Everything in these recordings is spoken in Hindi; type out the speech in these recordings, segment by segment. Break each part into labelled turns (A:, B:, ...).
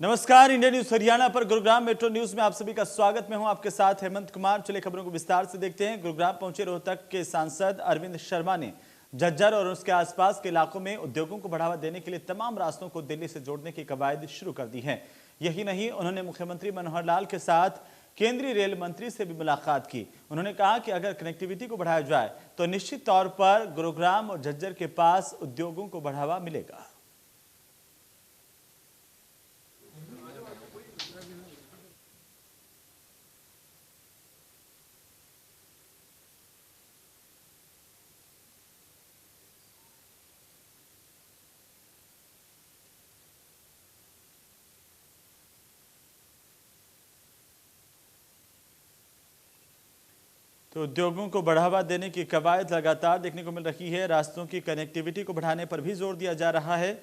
A: नमस्कार, इंडिया न्यूज हरियाणा पर गुरुग्राम मेट्रो न्यूज में आप सभी का स्वागत। मैं हूं आपके साथ हेमंत कुमार। चले खबरों को विस्तार से देखते हैं। गुरुग्राम पहुंचे रोहतक के सांसद अरविंद शर्मा ने झज्जर और उसके आसपास के इलाकों में उद्योगों को बढ़ावा देने के लिए तमाम रास्तों को दिल्ली से जोड़ने की कवायद शुरू कर दी है। यही नहीं, उन्होंने मुख्यमंत्री मनोहर लाल के साथ केंद्रीय रेल मंत्री से भी मुलाकात की। उन्होंने कहा कि अगर कनेक्टिविटी को बढ़ाया जाए तो निश्चित तौर पर गुरुग्राम और झज्जर के पास उद्योगों को बढ़ावा मिलेगा। तो उद्योगों को बढ़ावा देने की कवायद लगातार देखने को मिल रही है। रास्तों की कनेक्टिविटी को बढ़ाने पर भी जोर दिया जा रहा है।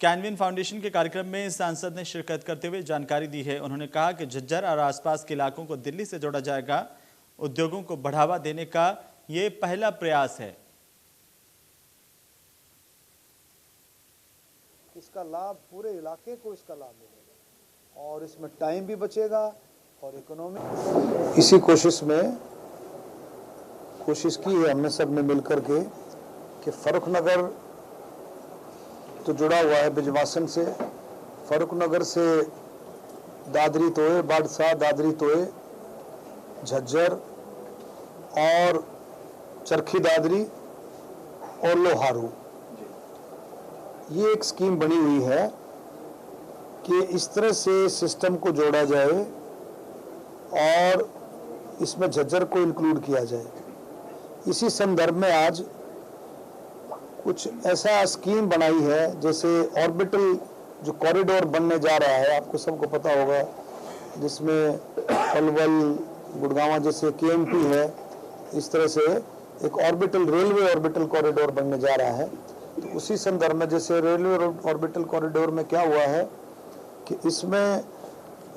A: कैनविन फाउंडेशन के कार्यक्रम में सांसद ने शिरकत करते हुए जानकारी दी है। उन्होंने कहा कि झज्जर और आसपास के इलाकों को दिल्ली से जोड़ा जाएगा। उद्योगों को बढ़ावा देने का ये पहला प्रयास है।
B: इसका लाभ पूरे इलाके को इसका लाभ मिलेगा और इसमें टाइम भी बचेगा और इकोनॉमी। इसी कोशिश की है हमने सब ने मिलकर के कि फर्रुखनगर तो जुड़ा हुआ है बिजवासन से, फर्रुखनगर से दादरी तोए, बादशाह दादरी तोए, झज्जर और चरखी दादरी और लोहारू। ये एक स्कीम बनी हुई है कि इस तरह से सिस्टम को जोड़ा जाए और इसमें झज्जर को इंक्लूड किया जाए। इसी संदर्भ में आज कुछ ऐसा स्कीम बनाई है, जैसे ऑर्बिटल जो कॉरिडोर बनने जा रहा है, आपको सबको पता होगा, जिसमें पलवल गुड़गांव जैसे केएमपी है, इस तरह से एक ऑर्बिटल रेलवे ऑर्बिटल कॉरिडोर बनने जा रहा है। तो उसी संदर्भ में जैसे रेलवे ऑर्बिटल कॉरिडोर में क्या हुआ है कि इसमें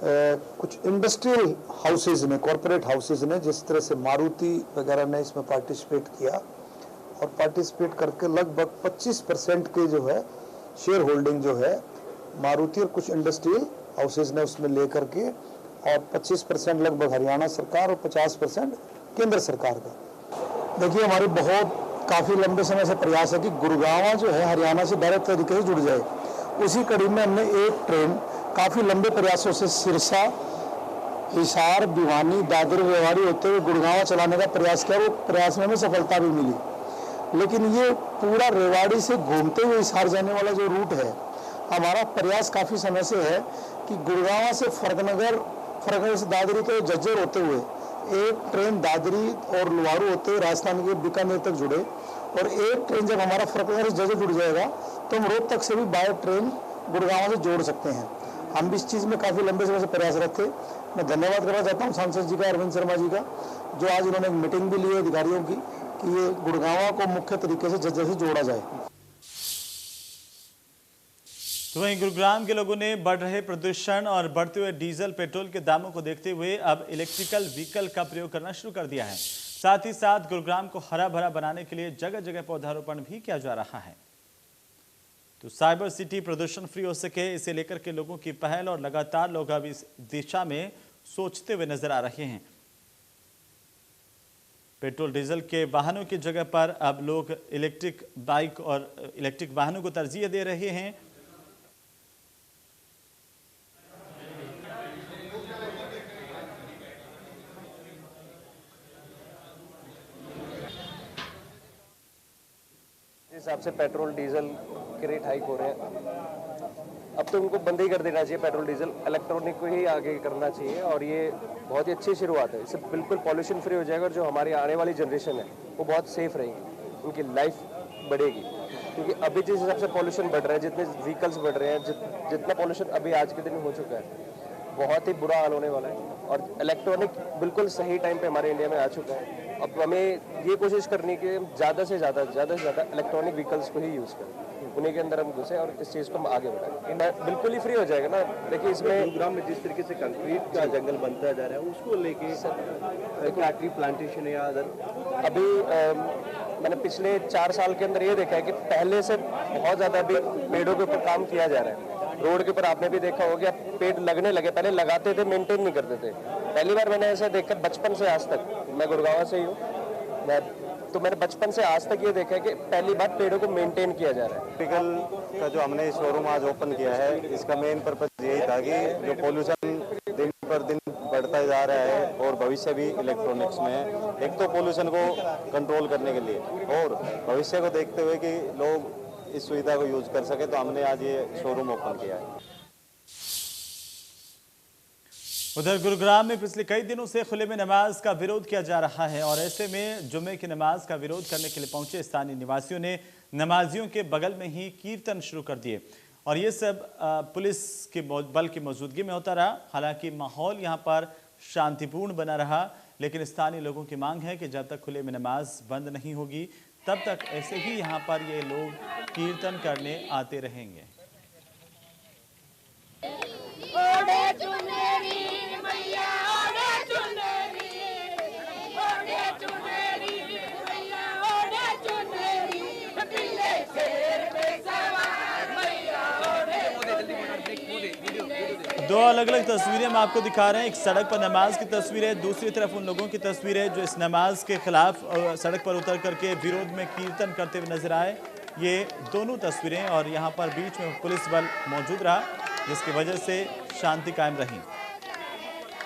B: कुछ इंडस्ट्रियल हाउसेज ने, कॉरपोरेट हाउसेज ने, जिस तरह से मारुति वगैरह ने इसमें पार्टिसिपेट किया और पार्टिसिपेट करके लगभग 25% के जो है शेयर होल्डिंग जो है मारुति और कुछ इंडस्ट्रियल हाउसेज ने उसमें लेकर के, और 25% लगभग हरियाणा सरकार और 50% केंद्र सरकार का। देखिए, हमारी काफ़ी लंबे समय से प्रयास है कि गुरुग्राम जो है हरियाणा से डायरेक्ट तरीके से जुड़ जाए। उसी कड़ी में हमने एक ट्रेन काफ़ी लंबे प्रयासों से सिरसा, हिसार, भिवानी, दादर, रेवाड़ी होते हुए गुड़गांव चलाने का प्रयास किया। वो प्रयास में हमें सफलता भी मिली, लेकिन ये पूरा रेवाड़ी से घूमते हुए हिसार जाने वाला जो रूट है, हमारा प्रयास काफ़ी समय से है कि गुड़गांव से फर्रुखनगर से दादरी तो झज्जर होते हुए एक ट्रेन दादरी और लोहारू होते हुए राजस्थान के बीकानेर तक जुड़े, और एक ट्रेन जब हमारा फर्रुखनगर से झज्जर जुड़ जाएगा तो हम रोहतक से भी बाय ट्रेन गुड़गांव से जोड़ सकते हैं। हम भी इस चीज़ में काफ़ी लंबे समय से प्रयासरत थे। मैं धन्यवाद करना चाहता हूँ सांसद जी का, अरविंद शर्मा जी का, जो आज उन्होंने एक मीटिंग भी ली है अधिकारियों की कि ये गुड़गांव को मुख्य तरीके से झज्जर से जोड़ा जाए।
A: तो वहीं गुरुग्राम के लोगों ने बढ़ रहे प्रदूषण और बढ़ते हुए डीजल पेट्रोल के दामों को देखते हुए अब इलेक्ट्रिकल व्हीकल का प्रयोग करना शुरू कर दिया है। साथ ही साथ गुरुग्राम को हरा भरा बनाने के लिए जगह जगह पौधारोपण भी किया जा रहा है। तो साइबर सिटी प्रदूषण फ्री हो सके, इसे लेकर के लोगों की पहल और लगातार लोग अब इस दिशा में सोचते हुए नजर आ रहे हैं। पेट्रोल डीजल के वाहनों की जगह पर अब लोग इलेक्ट्रिक बाइक और इलेक्ट्रिक वाहनों को तरजीह दे रहे हैं।
C: हिसाब से पेट्रोल डीजल के रेट हाइक हो रहे हैं, अब तो उनको बंद ही कर देना चाहिए। पेट्रोल डीजल इलेक्ट्रॉनिक को ही आगे करना चाहिए और ये बहुत ही अच्छी शुरुआत है। इससे बिल्कुल पॉल्यूशन फ्री हो जाएगा और जो हमारी आने वाली जनरेशन है वो बहुत सेफ रहेगी, उनकी लाइफ बढ़ेगी। क्योंकि अभी जिस हिसाब से पॉल्यूशन बढ़ रहा है, जितने व्हीकल्स बढ़ रहे हैं, जितना पॉल्यूशन अभी आज के दिन में हो चुका है, बहुत ही बुरा हाल होने वाला है। और इलेक्ट्रॉनिक बिल्कुल सही टाइम पे हमारे इंडिया में आ चुका है। अब हमें ये कोशिश करनी कि ज़्यादा से ज़्यादा इलेक्ट्रॉनिक व्हीकल्स को ही यूज़ करें, उन्हीं के अंदर हम घुसे और इस चीज़ को हम आगे बढ़ाएं। बिल्कुल ही फ्री हो जाएगा ना। देखिए, इसमें
D: गुरुग्राम में जिस तरीके से कंक्रीट का जंगल बनता जा रहा है, उसको लेके ट्री प्लांटेशन या अदर
C: अभी मैंने पिछले 4 साल के अंदर ये देखा है कि पहले से बहुत ज़्यादा अभी पेड़ों के ऊपर काम किया जा रहा है। रोड के ऊपर आपने भी देखा होगा पेड़ लगने लगे, पहले लगाते थे, मेंटेन नहीं करते थे। पहली बार मैंने ऐसा देखकर बचपन से आज तक, मैं गुड़गांव से ही हूँ, मैंने बचपन से आज तक ये देखा है कि पहली बार पेड़ों को मेंटेन किया जा रहा है।
E: टिकल का जो हमने शोरूम आज ओपन किया है, इसका मेन पर्पज यही था कि जो पोल्यूशन दिन पर दिन बढ़ता जा रहा है और भविष्य भी इलेक्ट्रॉनिक्स में है, एक तो पोल्यूशन को कंट्रोल करने के लिए और भविष्य को देखते हुए कि लोग इस सुविधा को यूज कर सके, तो हमने आज ये शोरूम ओपन किया है।
A: उधर गुरुग्राम में पिछले कई दिनों से खुले में नमाज का विरोध किया जा रहा है और ऐसे में जुम्मे की नमाज का विरोध करने के लिए पहुंचे स्थानीय निवासियों ने नमाजियों के बगल में ही कीर्तन शुरू कर दिए और ये सब पुलिस के बल की मौजूदगी में होता रहा। हालांकि माहौल यहाँ पर शांतिपूर्ण बना रहा, लेकिन स्थानीय लोगों की मांग है कि जब तक खुले में नमाज बंद नहीं होगी तब तक ऐसे ही यहाँ पर ये लोग कीर्तन करने आते रहेंगे। दो अलग अलग तस्वीरें हम आपको दिखा रहे हैं। एक सड़क पर नमाज की तस्वीर है, दूसरी तरफ उन लोगों की तस्वीर है जो इस नमाज के खिलाफ सड़क पर उतर करके विरोध में कीर्तन करते हुए नजर आए। ये दोनों तस्वीरें और यहाँ पर बीच में पुलिस बल मौजूद रहा, जिसकी वजह से शांति कायम रही।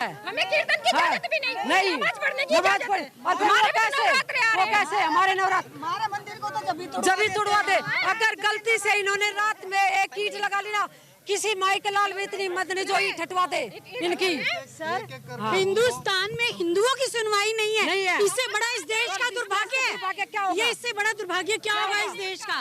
F: हमें कीर्तन की इजाजत भी नहीं, नमाज पढ़ने की इजाजत है।
G: और वो कैसे हमारे नवरात्र हमारे मंदिर को तो जब ही तोड़वा दे। अगर गलती से इन्होंने रात में एक ईंट लगा ली ना, किसी माई के लाल में इतनी मत ने जो ईंट हटवा दे इनकी। सर
F: हिंदुस्तान में हिंदुओं की सुनवाई नहीं है। इससे बड़ा इस देश का दुर्भाग्य है। ये इससे बड़ा दुर्भाग्य क्या होगा इस देश का?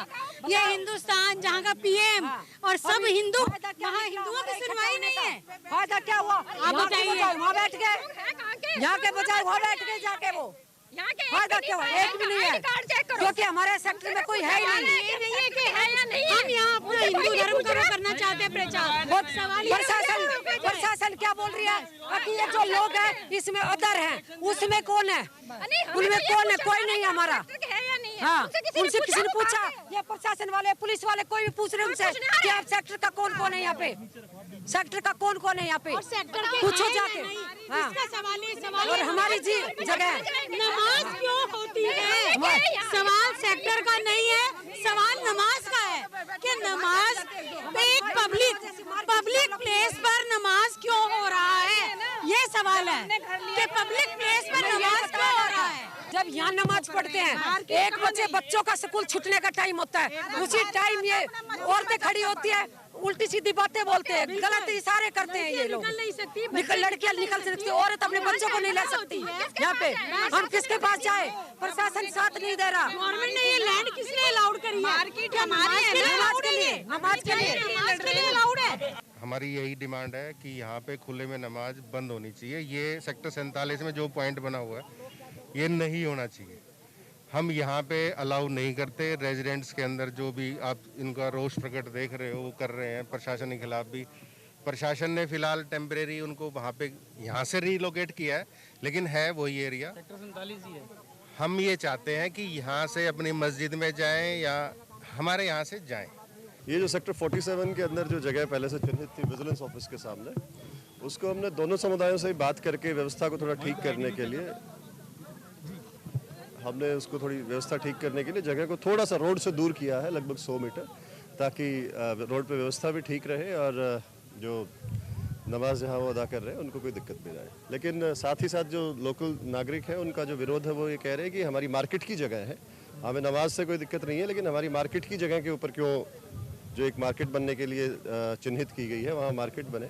F: ये हिंदुस्तान जहाँ का पीएम और सब हिंदू, वहाँ हिंदुओं की सुनवाई नहीं है।
G: फायदा क्या हुआ?
F: आप बताइए।
G: वहाँ बैठ गए, यहाँ के बजाय वहाँ बैठ गए जाके। वो फायदा क्या हुआ? एक भी नहीं है, क्योंकि हमारे सेक्टर में कोई है ही नहीं।
F: हम यहाँ अपना हिंदू धर्म का करना चाहते हैं प्रचार।
G: प्रशासन क्या बोल रही है कि ये जो लोग हैं इसमें अदर हैं, उसमें कौन है? उनमें कौन है? कोई नहीं हमारा। हाँ, उनसे किसी ने पूछा? ये प्रशासन वाले, पुलिस वाले, कोई भी पूछ रहे उनसे कि आप सेक्टर का कौन कौन है यहाँ पे? सेक्टर का कौन कौन है यहाँ पे? पूछो जाके। हाँ, और हमारी जी जगह
F: नमाज क्यों होती है? सवाल सेक्टर का नहीं है, सवाल नमाज का है कि नमाज एक पब्लिक प्लेस पर नमाज क्यों हो रहा है? ये सवाल है कि पब्लिक प्लेस पर नमाज क्यों हो रहा है?
G: जब यहाँ नमाज पढ़ते हैं 1 बजे बच्चों का स्कूल छूटने का टाइम होता है, उसी टाइम ये औरतें खड़ी होती है, उल्टी सीधी बातें बोलते हैं, गलत इशारे करते हैं ये लोग। लड़कियां निकल सकती, औरत अपने बच्चों को नहीं ले सकती। यहाँ पे हम किसके पास जाए? प्रशासन साथ नहीं दे रहा।
F: गवर्नमेंट ने ये लैंड किस लिए अलाउड करी है? मार्केट हमारी है,
G: नमाज के लिए, नमाज के लिए
F: अलाउड है।
H: हमारी यही डिमांड है कि यहाँ पे खुले में नमाज बंद होनी चाहिए। ये सेक्टर 47 में जो पॉइंट बना हुआ है ये नहीं होना चाहिए। हम यहाँ पे अलाउ नहीं करते। रेजिडेंट्स के अंदर जो भी आप इनका रोष प्रकट देख रहे हो वो कर रहे हैं प्रशासन के खिलाफ भी। प्रशासन ने फिलहाल टेम्परेरी उनको वहाँ पे यहाँ से रीलोकेट किया है, लेकिन है वही एरिया। सेक्टर 47 ही है। हम ये चाहते हैं कि यहाँ से अपनी मस्जिद में जाएं या हमारे यहाँ से जाएं।
I: ये जो सेक्टर 47 के अंदर जो जगह पहले से चिन्हित थी विजिलेंस ऑफिस के सामने, उसको हमने दोनों समुदायों से बात करके व्यवस्था को थोड़ा ठीक करने के लिए हमने उसको थोड़ी व्यवस्था ठीक करने के लिए जगह को थोड़ा सा रोड से दूर किया है, लगभग 100 मीटर, ताकि रोड पे व्यवस्था भी ठीक रहे और जो नमाज जहाँ वो अदा कर रहे हैं उनको कोई दिक्कत नहीं आए। लेकिन साथ ही साथ जो लोकल नागरिक हैं उनका जो विरोध है वो ये कह रहे हैं कि हमारी मार्केट की जगह है, हमें नमाज से कोई दिक्कत नहीं है, लेकिन हमारी मार्केट की जगह के ऊपर क्यों जो एक मार्केट बनने के लिए चिन्हित की गई है वहाँ मार्केट बने,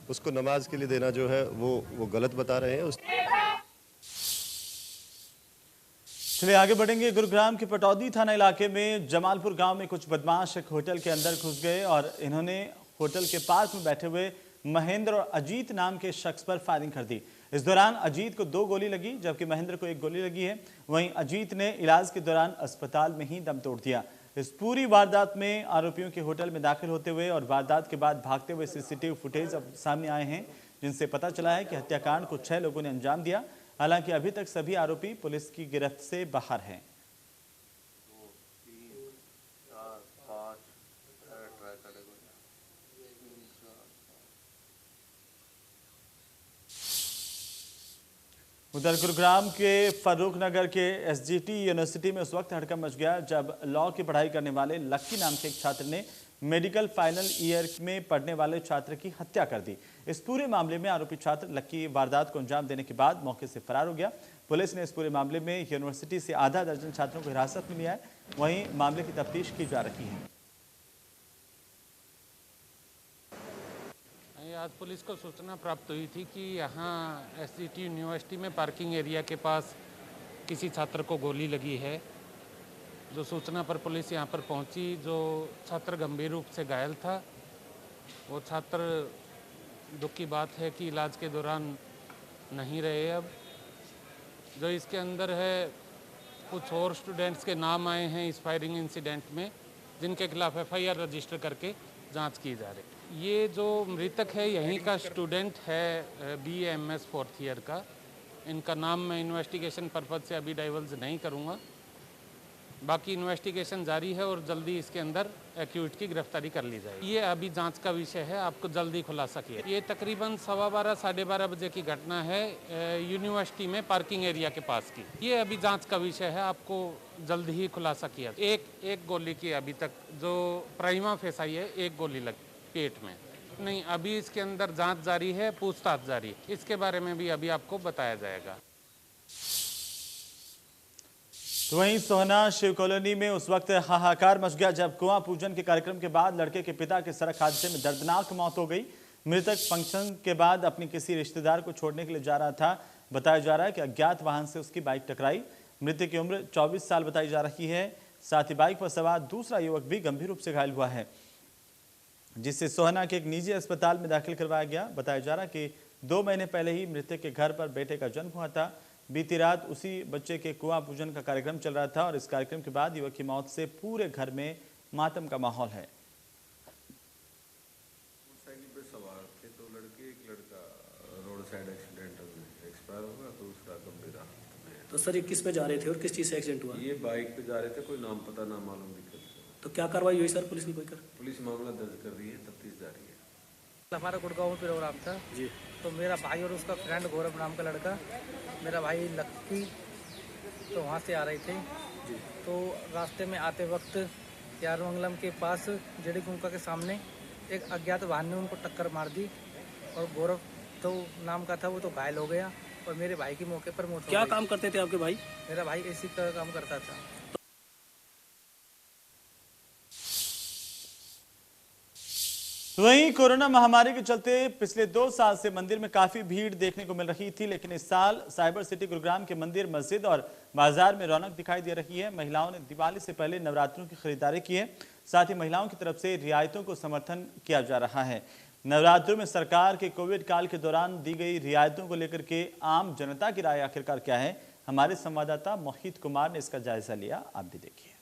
I: उसको नमाज के लिए देना जो है वो गलत बता रहे हैं।
A: चलिए आगे बढ़ेंगे। गुरुग्राम के पटौदी थाना इलाके में जमालपुर गांव में कुछ बदमाश एक होटल के अंदर घुस गए और इन्होंने होटल के पार्क में बैठे हुए महेंद्र और अजीत नाम के शख्स पर फायरिंग कर दी। इस दौरान अजीत को 2 गोली लगी जबकि महेंद्र को 1 गोली लगी है। वहीं अजीत ने इलाज के दौरान अस्पताल में ही दम तोड़ दिया। इस पूरी वारदात में आरोपियों के होटल में दाखिल होते हुए और वारदात के बाद भागते हुए सीसीटीवी फुटेज अब सामने आए हैं, जिनसे पता चला है कि हत्याकांड को 6 लोगों ने अंजाम दिया। हालांकि अभी तक सभी आरोपी पुलिस की गिरफ्त से बाहर हैं। उधर गुरुग्राम के फर्रुख नगर के एसजीटी यूनिवर्सिटी में उस वक्त हड़कंप मच गया जब लॉ की पढ़ाई करने वाले लक्की नाम के एक छात्र ने मेडिकल फाइनल ईयर में पढ़ने वाले छात्र की हत्या कर दी। इस पूरे मामले में आरोपी छात्र लक्की वारदात को अंजाम देने के बाद मौके से फरार हो गया। पुलिस ने इस पूरे मामले में यूनिवर्सिटी से आधा दर्जन छात्रों को हिरासत में लिया है। वहीं मामले की तफ्तीश की जा रही है।
J: आज पुलिस को सूचना प्राप्त हुई थी कि यहाँ एसजीटी यूनिवर्सिटी में पार्किंग एरिया के पास किसी छात्र को गोली लगी है। जो सूचना पर पुलिस यहाँ पर पहुँची, जो छात्र गंभीर रूप से घायल था, वो छात्र दुख की बात है कि इलाज के दौरान नहीं रहे। अब जो इसके अंदर है, कुछ और स्टूडेंट्स के नाम आए हैं इस फायरिंग इंसिडेंट में, जिनके खिलाफ एफआईआर रजिस्टर करके जांच की जा रही है। ये जो मृतक है यहीं का स्टूडेंट है, BAMS 4th ईयर का। इनका नाम मैं इन्वेस्टिगेशन पर्पज से अभी डाइवल्ज नहीं करूँगा। बाकी इन्वेस्टिगेशन जारी है और जल्दी इसके अंदर एक्यूट की गिरफ्तारी कर ली जाएगी। ये अभी जांच का विषय है, आपको जल्दी खुलासा किया। ये तकरीबन 12:15 साढ़े 12 बजे की घटना है यूनिवर्सिटी में पार्किंग एरिया के पास की। ये अभी जांच का विषय है, आपको जल्द ही खुलासा किया। एक गोली की अभी तक जो प्राइमा फेसाई है, एक गोली लगी पेट में। नहीं, अभी इसके अंदर जांच जारी है, पूछताछ जारी है। इसके बारे में भी अभी आपको बताया जाएगा।
A: तो वहीं सोहना शिव कॉलोनी में उस वक्त हाहाकार मच गया जब कुआं पूजन के कार्यक्रम के बाद लड़के के पिता की सड़क हादसे में दर्दनाक मौत हो गई। मृतक फंक्शन के बाद अपनी किसी रिश्तेदार को छोड़ने के लिए जा रहा था। बताया जा रहा है कि अज्ञात वाहन से उसकी बाइक टकराई। मृतक की उम्र 24 साल बताई जा रही है। साथ ही बाइक पर सवार दूसरा युवक भी गंभीर रूप से घायल हुआ है, जिससे सोहना के एक निजी अस्पताल में दाखिल करवाया गया। बताया जा रहा है कि 2 महीने पहले ही मृतक के घर पर बेटे का जन्म हुआ था। बीती रात उसी बच्चे के कुआं पूजन का कार्यक्रम चल रहा था और इस कार्यक्रम के बाद युवक की मौत से पूरे घर में मातम का माहौल है।
K: मोटरसाइकिल पे सवार थे तो लड़के, एक लड़का रोड साइड एक्सीडेंट में एक्सपायर हो गया, तो उसका गंभीर हालत में।
L: तो सर ये किस पे जा रहे थे और किस चीज़ से एक्सीडेंट हुआ?
K: ये बाइक पे जा रहे थे, कोई नाम पता ना मालूम दिक्कत।
L: तो क्या कार्रवाई हुई सर, पुलिस ने कोई कर?
K: पुलिस मामला दर्ज कर रही है, तफ्तीश जारी है।
M: हमारा गुड़गांव में प्रोग्राम था जी, तो मेरा भाई और उसका फ्रेंड गौरव नाम का लड़का, मेरा भाई लक्की, तो वहाँ से आ रहे थे जी। तो रास्ते में आते वक्त यारमंगलम के पास जेडी कुंका के सामने एक अज्ञात वाहन ने उनको टक्कर मार दी और गौरव तो नाम का था, वो तो घायल हो गया और मेरे भाई की मौके पर मौत हो गई।
L: क्या काम करते थे आपके भाई?
M: मेरा भाई एसी का काम करता था।
A: वहीं कोरोना महामारी के चलते पिछले 2 साल से मंदिर में काफी भीड़ देखने को मिल रही थी, लेकिन इस साल साइबर सिटी गुरुग्राम के मंदिर, मस्जिद और बाजार में रौनक दिखाई दे रही है। महिलाओं ने दिवाली से पहले नवरात्रों की खरीदारी की है। साथ ही महिलाओं की तरफ से रियायतों को समर्थन किया जा रहा है। नवरात्रों में सरकार के कोविड काल के दौरान दी गई रियायतों को लेकर के आम जनता की राय आखिरकार क्या है, हमारे संवाददाता मोहित कुमार ने इसका जायजा लिया। आप भी देखिए।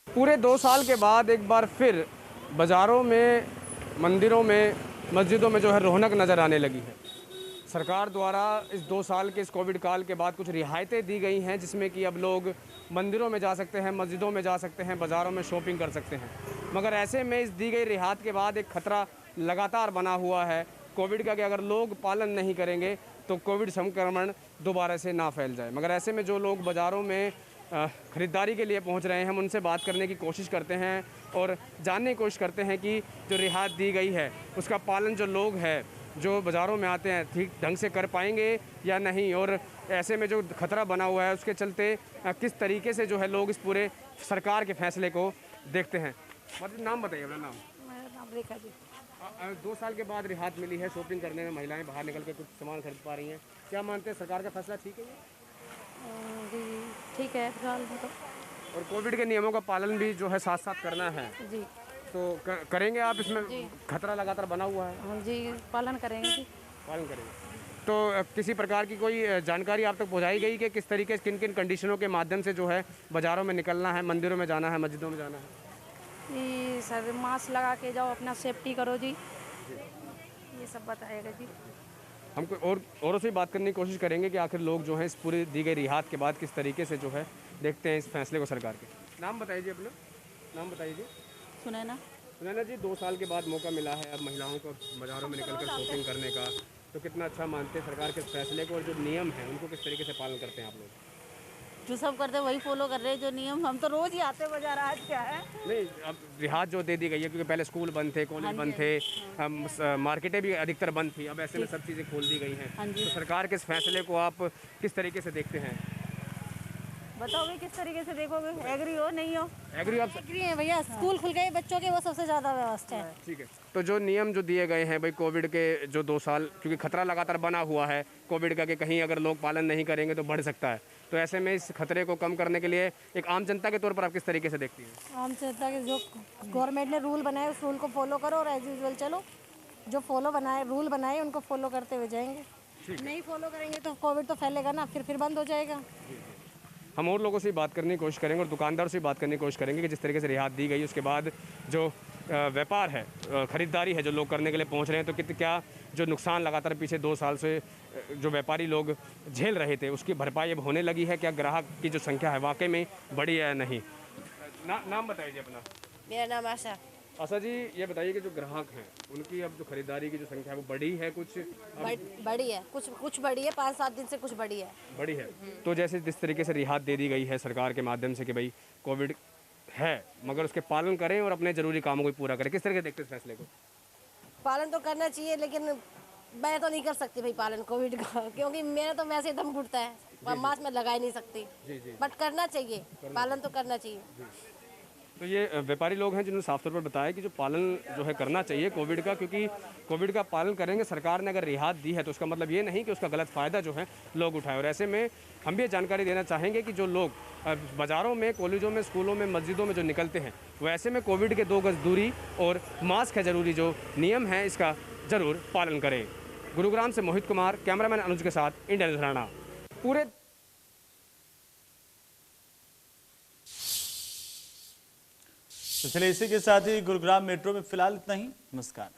N: पूरे 2 साल के बाद एक बार फिर बाज़ारों में, मंदिरों में, मस्जिदों में जो है रौनक नज़र आने लगी है। सरकार द्वारा इस 2 साल के इस कोविड काल के बाद कुछ रियायतें दी गई हैं, जिसमें कि अब लोग मंदिरों में जा सकते हैं, मस्जिदों में जा सकते हैं, बाज़ारों में शॉपिंग कर सकते हैं। मगर ऐसे में इस दी गई रियायत के बाद एक खतरा लगातार बना हुआ है कोविड का, कि अगर लोग पालन नहीं करेंगे तो कोविड संक्रमण दोबारा से ना फैल जाए। मगर ऐसे में जो लोग बाज़ारों में ख़रीदारी के लिए पहुंच रहे हैं, हम उनसे बात करने की कोशिश करते हैं और जानने की कोशिश करते हैं कि जो रियायत दी गई है उसका पालन जो लोग हैं जो बाज़ारों में आते हैं ठीक ढंग से कर पाएंगे या नहीं, और ऐसे में जो खतरा बना हुआ है उसके चलते किस तरीके से जो है लोग इस पूरे सरकार के फैसले को देखते हैं। मतलब नाम बताइए अपना नाम।
O: मेरा नाम रेखा जी।
N: 2 साल के बाद रियायत मिली है, शॉपिंग करने में महिलाएं बाहर निकल के कुछ सामान खरीद पा रही हैं, क्या मानते हैं सरकार का फैसला ठीक है?
O: जी ठीक है फिलहाल तो।
N: और कोविड के नियमों का पालन भी जो है साथ साथ करना है
O: जी,
N: तो करेंगे आप? इसमें खतरा लगातार बना हुआ है।
O: हम जी पालन करेंगे जी।
N: पालन करेंगे। तो किसी प्रकार की कोई जानकारी आप तक पहुंचाई गई कि किस तरीके से, किन किन कंडीशनों के माध्यम से जो है बाज़ारों में निकलना है, मंदिरों में जाना है, मस्जिदों में जाना है?
O: जी सर, मास्क लगा के जाओ, अपना सेफ्टी करो जी, ये सब बताएगा जी।
N: हम औरों से बात करने की कोशिश करेंगे कि आखिर लोग जो हैं इस पूरी दी गई रियायत के बाद किस तरीके से जो है देखते हैं इस फैसले को सरकार के। नाम बताइए अपना। नाम बताइए जी।
O: सुनैना।
N: सुनैना जी, 2 साल के बाद मौका मिला है अब महिलाओं को बाज़ारों में निकलकर शॉपिंग करने का, तो कितना अच्छा मानते हैं सरकार के फैसले को, और जो नियम है उनको किस तरीके से पालन करते हैं आप लोग?
P: जो सब करते हैं वही फॉलो कर रहे हैं, जो नियम। हम तो रोज ही आते बाजार, आज क्या है।
N: नहीं, अब रियायत जो दे दी गई है, क्योंकि पहले स्कूल बंद थे, कॉलेज बंद थे, मार्केटें भी अधिकतर बंद थी, अब ऐसे में सब चीज़ें खोल दी गई हैं। तो सरकार के इस फैसले को आप किस तरीके से देखते हैं?
P: बताओ भाई, किस तरीके से देखोगे? एग्री हो नहीं हो?
N: एग्री आप?
P: एग्री है भैया, स्कूल खुल गए बच्चों के, वो सबसे ज़्यादा व्यवस्था है।
N: ठीक है, तो जो नियम जो दिए गए हैं भाई कोविड के जो 2 साल, क्योंकि खतरा लगातार बना हुआ है कोविड का कि कहीं अगर लोग पालन नहीं करेंगे तो बढ़ सकता है, तो ऐसे में इस खतरे को कम करने के लिए एक आम जनता के तौर पर आप किस तरीके से देखती हैं?
P: आम जनता के जो गवर्नमेंट ने रूल बनाए उस रूल को फॉलो करो और एज यूजुअल चलो। जो रूल बनाए उनको फॉलो करते हुए जाएंगे। नहीं फॉलो करेंगे तो कोविड तो फैलेगा ना, फिर बंद हो जाएगा।
N: हम और लोगों से बात करने की कोशिश करेंगे और दुकानदारों से बात करने की कोशिश करेंगे कि जिस तरीके से रियायत दी गई उसके बाद जो व्यापार है, ख़रीदारी है जो लोग करने के लिए पहुंच रहे हैं, तो क्या जो नुकसान लगातार पीछे 2 साल से जो व्यापारी लोग झेल रहे थे उसकी भरपाई अब होने लगी है? क्या ग्राहक की जो संख्या है वाकई में बढ़ी है या नहीं? नाम बताइए अपना।
Q: मेरा नाम आशा।
N: आशा जी, ये बताइए कि जो ग्राहक हैं उनकी अब जो खरीदारी की जो संख्या है वो बढ़ी है? कुछ
Q: बढ़ी है, कुछ बढ़ी है, 5-7 दिन से कुछ बढ़ी है।
N: बढ़ी है। तो जैसे जिस तरीके से रियायत दे दी गई है सरकार के माध्यम से कि भाई कोविड है मगर उसके पालन करें और अपने ज़रूरी कामों को पूरा करें, किस तरह से देखते हैं इस फैसले को?
Q: पालन तो करना चाहिए, लेकिन मैं तो नहीं कर सकती भाई पालन कोविड का, क्योंकि मेरा तो वैसे दम घुटता है, मास्क में लगा ही नहीं सकती। बट करना चाहिए, पालन तो करना चाहिए।
N: तो ये व्यापारी लोग हैं जिन्होंने साफ तौर पर बताया कि जो पालन जो है करना चाहिए कोविड का, क्योंकि कोविड का पालन करेंगे। सरकार ने अगर रियायत दी है तो उसका मतलब ये नहीं कि उसका गलत फ़ायदा जो है लोग उठाएं। और ऐसे में हम भी ये जानकारी देना चाहेंगे कि जो लोग बाज़ारों में, कॉलेजों में, स्कूलों में, मस्जिदों में जो निकलते हैं वो ऐसे में कोविड के 2 गज दूरी और मास्क है ज़रूरी जो नियम है इसका ज़रूर पालन करें। गुरुग्राम से मोहित कुमार, कैमरामैन अनुज के साथ, इंडिया न्यूज़ हरियाणा। पूरे
A: तो चलिए इसी के साथ ही गुरुग्राम मेट्रो में फिलहाल इतना ही। नमस्कार।